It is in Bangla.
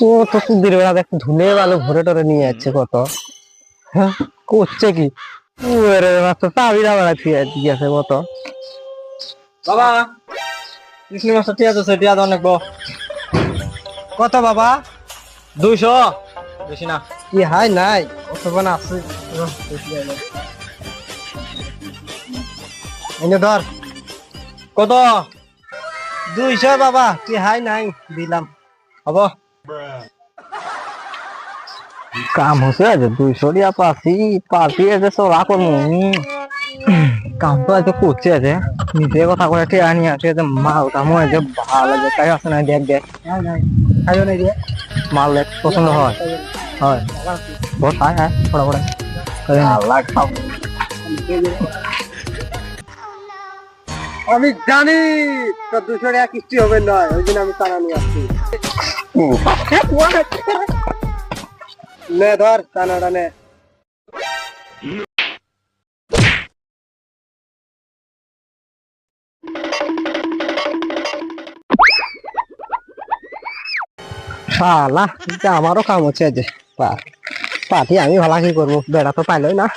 ও তো সুদির বেলা দেখ ধুলে ভালো ভরে টরে নিয়ে যাচ্ছে কত। হ্যাঁ, করছে কি? ওরে মাত্র চাবিরা বেড়া ঠিক আছে কত। বাবা কৃষ্ণ মাছটা টিয়া তো টিয়া তো অনেক কত বাবা? 200 বেশি না। কি হাই নাই অতক্ষণ আছে। এনে ধর কত? 200 বাবা, কি হাই নাই দিলাম। হব। কাম হচ্ছে আছে 200 টিয়া পাচ্ছি পাচ্ছি আছে চলা করবো। কাম তো আছে করছে আছে নিজে কথা করে টিয়া নিয়ে আসে যে মাল কাম হয়েছে ভালো লাগে তাই আছে না দেখ দেখ খাইও নাই দিয়ে মাল দেখ পছন্দ হয় হয় বহুত খাই হ্যাঁ বড় বড় আল্লাহ খাও। আমি জানি তো 200 টাকা কিস্তি হবে নয় ওই জন্য আমি টাকা নিয়ে আসছি। নে ধর টানাটা নে। শালা আমারও কাম হচ্ছে যে পাটি আমি ভালো কি করবো বেড়া তো পাইলই না।